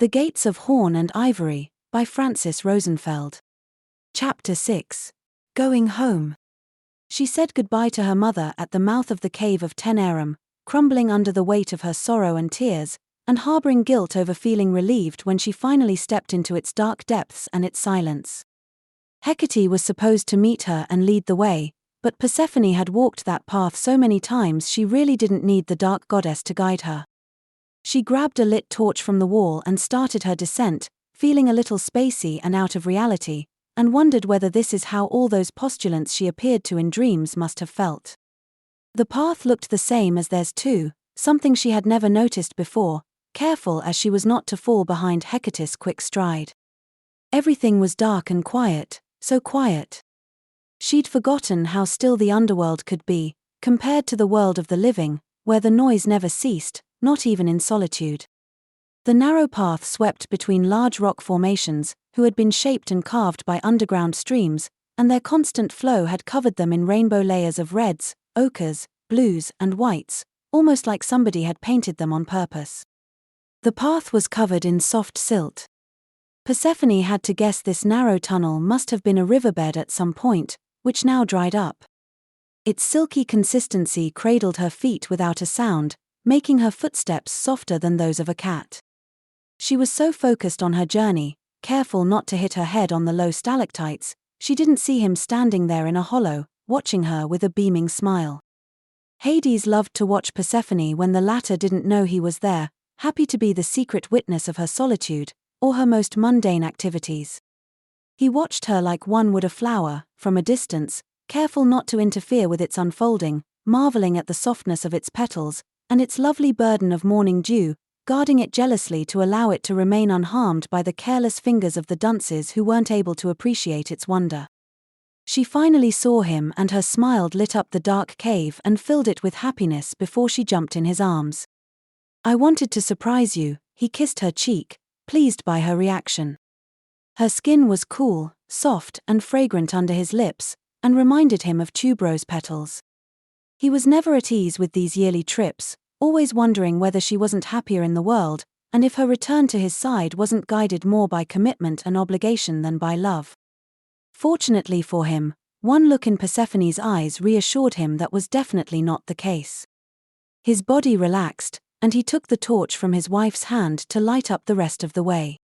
The Gates of Horn and Ivory, by Francis Rosenfeld. Chapter 6. Going Home. She said goodbye to her mother at the mouth of the cave of Taenarum, crumbling under the weight of her sorrow and tears, and harboring guilt over feeling relieved when she finally stepped into its dark depths and its silence. Hecate was supposed to meet her and lead the way, but Persephone had walked that path so many times she really didn't need the dark goddess to guide her. She grabbed a lit torch from the wall and started her descent, feeling a little spacey and out of reality, and wondered whether this is how all those postulants she appeared to in dreams must have felt. The path looked the same as theirs too, something she had never noticed before, careful as she was not to fall behind Hecate's quick stride. Everything was dark and quiet, so quiet. She'd forgotten how still the underworld could be, compared to the world of the living, where the noise never ceased, not even in solitude. The narrow path swept between large rock formations, who had been shaped and carved by underground streams, and their constant flow had covered them in rainbow layers of reds, ochres, blues, and whites, almost like somebody had painted them on purpose. The path was covered in soft silt. Persephone had to guess this narrow tunnel must have been a riverbed at some point, which now dried up. Its silky consistency cradled her feet without a sound, making her footsteps softer than those of a cat. She was so focused on her journey, careful not to hit her head on the low stalactites, she didn't see him standing there in a hollow, watching her with a beaming smile. Hades loved to watch Persephone when the latter didn't know he was there, happy to be the secret witness of her solitude, or her most mundane activities. He watched her like one would a flower, from a distance, careful not to interfere with its unfolding, marveling at the softness of its petals, and its lovely burden of morning dew, guarding it jealously to allow it to remain unharmed by the careless fingers of the dunces who weren't able to appreciate its wonder. She finally saw him and her smile lit up the dark cave and filled it with happiness before she jumped in his arms. "I wanted to surprise you," he kissed her cheek, pleased by her reaction. Her skin was cool, soft and fragrant under his lips, and reminded him of tuberose petals. He was never at ease with these yearly trips, always wondering whether she wasn't happier in the world, and if her return to his side wasn't guided more by commitment and obligation than by love. Fortunately for him, one look in Persephone's eyes reassured him that was definitely not the case. His body relaxed, and he took the torch from his wife's hand to light up the rest of the way.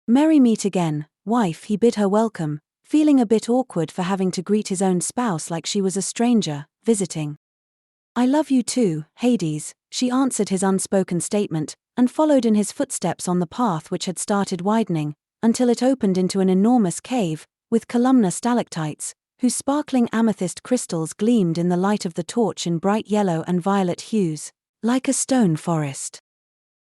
"Merry meet again, wife," he bid her welcome, feeling a bit awkward for having to greet his own spouse like she was a stranger, visiting. "I love you too, Hades," she answered his unspoken statement, and followed in his footsteps on the path which had started widening, until it opened into an enormous cave, with columnar stalactites, whose sparkling amethyst crystals gleamed in the light of the torch in bright yellow and violet hues, like a stone forest.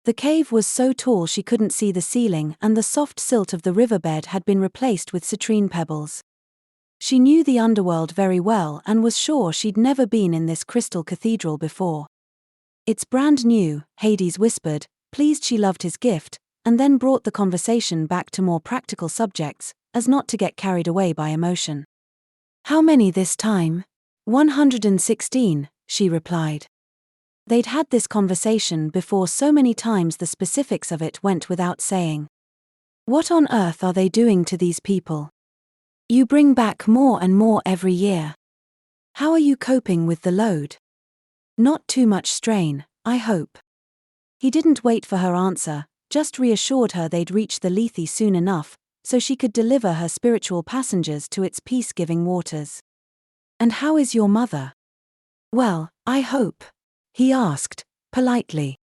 The cave was so tall she couldn't see the ceiling, and the soft silt of the riverbed had been replaced with citrine pebbles. She knew the underworld very well and was sure she'd never been in this crystal cathedral before. "It's brand new," Hades whispered, pleased she loved his gift, and then brought the conversation back to more practical subjects, as not to get carried away by emotion. "How many this time?" 116, she replied. They'd had this conversation before so many times the specifics of it went without saying. "What on earth are they doing to these people? You bring back more and more every year. How are you coping with the load? Not too much strain, I hope." He didn't wait for her answer, just reassured her they'd reach the Lethe soon enough, so she could deliver her spiritual passengers to its peace-giving waters. "And how is your mother?" "Well, I hope," he asked, politely.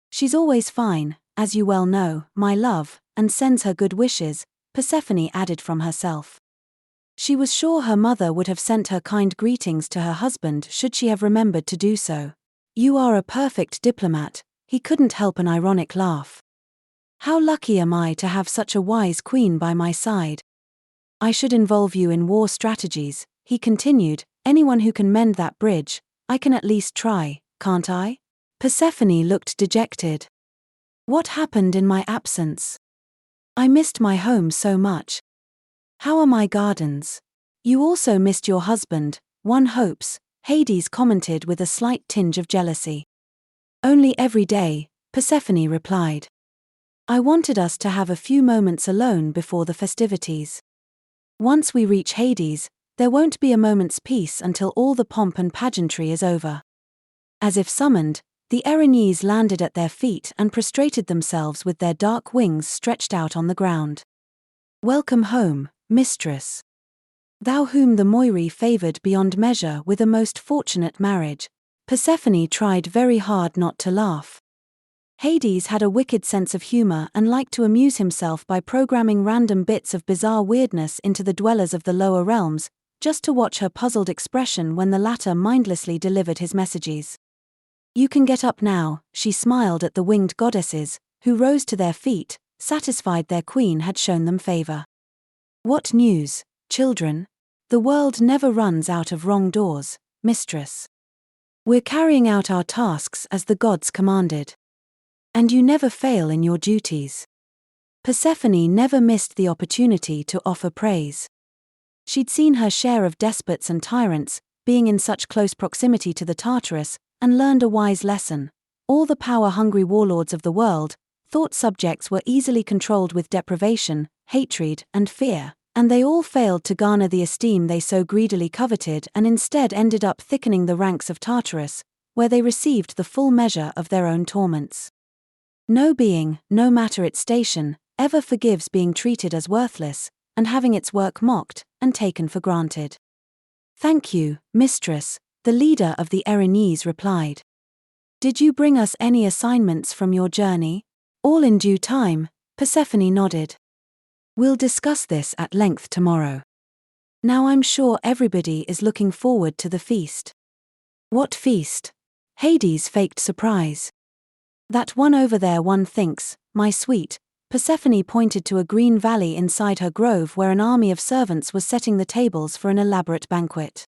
"She's always fine, as you well know, my love, and sends her good wishes," Persephone added from herself. She was sure her mother would have sent her kind greetings to her husband should she have remembered to do so. "You are a perfect diplomat," he couldn't help an ironic laugh. "How lucky am I to have such a wise queen by my side. I should involve you in war strategies," he continued. "Anyone who can mend that bridge, I can at least try, can't I?" Persephone looked dejected. "What happened in my absence? I missed my home so much. How are my gardens?" "You also missed your husband, one hopes," Hades commented with a slight tinge of jealousy. "Only every day," Persephone replied. I wanted us to have a few moments alone before the festivities. Once we reach Hades, there won't be a moment's peace until all the pomp and pageantry is over. As if summoned, the Erinyes landed at their feet and prostrated themselves with their dark wings stretched out on the ground. Welcome home, mistress. Thou whom the Moirai favored beyond measure with a most fortunate marriage. Persephone tried very hard not to laugh. Hades had a wicked sense of humor and liked to amuse himself by programming random bits of bizarre weirdness into the dwellers of the lower realms, just to watch her puzzled expression when the latter mindlessly delivered his messages. You can get up now, she smiled at the winged goddesses, who rose to their feet, satisfied their queen had shown them favor. What news, children? The world never runs out of wrong doors, mistress. We're carrying out our tasks as the gods commanded. And you never fail in your duties. Persephone never missed the opportunity to offer praise. She'd seen her share of despots and tyrants, being in such close proximity to the Tartarus, and learned a wise lesson. All the power-hungry warlords of the world thought subjects were easily controlled with deprivation, hatred, and fear, and they all failed to garner the esteem they so greedily coveted and instead ended up thickening the ranks of Tartarus, where they received the full measure of their own torments. No being, no matter its station, ever forgives being treated as worthless, and having its work mocked and taken for granted. Thank you, mistress, the leader of the Erinyes replied. Did you bring us any assignments from your journey? All in due time, Persephone nodded. We'll discuss this at length tomorrow. Now I'm sure everybody is looking forward to the feast. What feast? Hades faked surprise. That one over there, one thinks, my sweet. Persephone pointed to a green valley inside her grove where an army of servants was setting the tables for an elaborate banquet.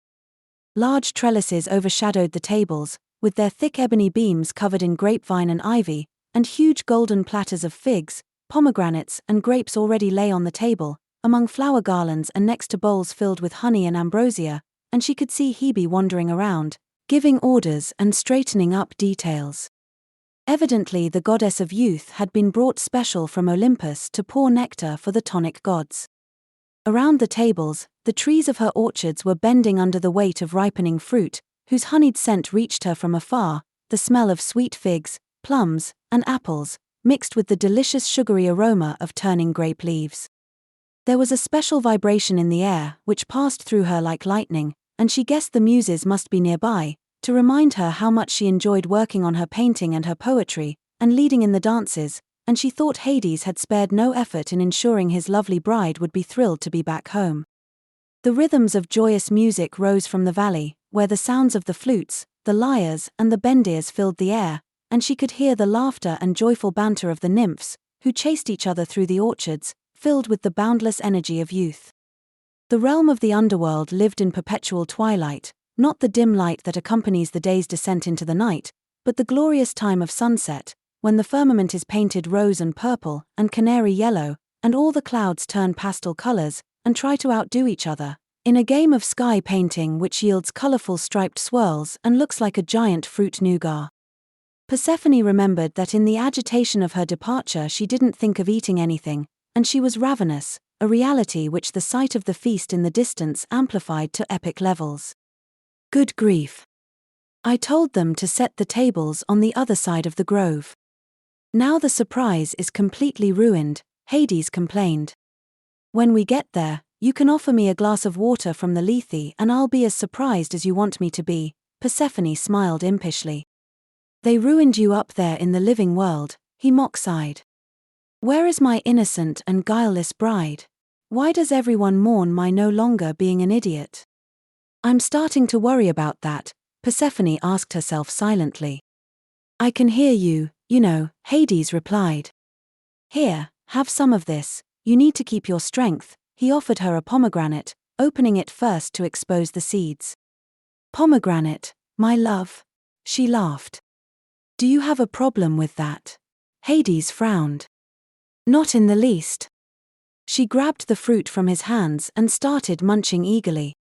Large trellises overshadowed the tables, with their thick ebony beams covered in grapevine and ivy, and huge golden platters of figs, pomegranates, and grapes already lay on the table, among flower garlands and next to bowls filled with honey and ambrosia, and she could see Hebe wandering around, giving orders and straightening up details. Evidently the goddess of youth had been brought special from Olympus to pour nectar for the tonic gods. Around the tables, the trees of her orchards were bending under the weight of ripening fruit, whose honeyed scent reached her from afar, the smell of sweet figs, plums, and apples, mixed with the delicious sugary aroma of turning grape leaves. There was a special vibration in the air which passed through her like lightning, and she guessed the muses must be nearby, to remind her how much she enjoyed working on her painting and her poetry, and leading in the dances, and she thought Hades had spared no effort in ensuring his lovely bride would be thrilled to be back home. The rhythms of joyous music rose from the valley, where the sounds of the flutes, the lyres, and the bendirs filled the air, and she could hear the laughter and joyful banter of the nymphs, who chased each other through the orchards, filled with the boundless energy of youth. The realm of the underworld lived in perpetual twilight, not the dim light that accompanies the day's descent into the night, but the glorious time of sunset, when the firmament is painted rose and purple and canary yellow, and all the clouds turn pastel colors and try to outdo each other, in a game of sky painting which yields colorful striped swirls and looks like a giant fruit nougat. Persephone remembered that in the agitation of her departure she didn't think of eating anything, and she was ravenous, a reality which the sight of the feast in the distance amplified to epic levels. Good grief. I told them to set the tables on the other side of the grove. Now the surprise is completely ruined, Hades complained. When we get there, you can offer me a glass of water from the Lethe and I'll be as surprised as you want me to be, Persephone smiled impishly. They ruined you up there in the living world, he mock-sighed. Where is my innocent and guileless bride? Why does everyone mourn my no longer being an idiot? I'm starting to worry about that, Persephone asked herself silently. I can hear you, Hades replied. Here, have some of this, you need to keep your strength, he offered her a pomegranate, opening it first to expose the seeds. Pomegranate, my love? She laughed. Do you have a problem with that? Hades frowned. Not in the least. She grabbed the fruit from his hands and started munching eagerly.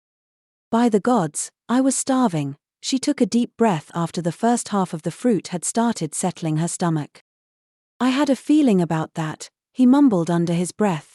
By the gods, I was starving. She took a deep breath after the first half of the fruit had started settling her stomach. I had a feeling about that, he mumbled under his breath.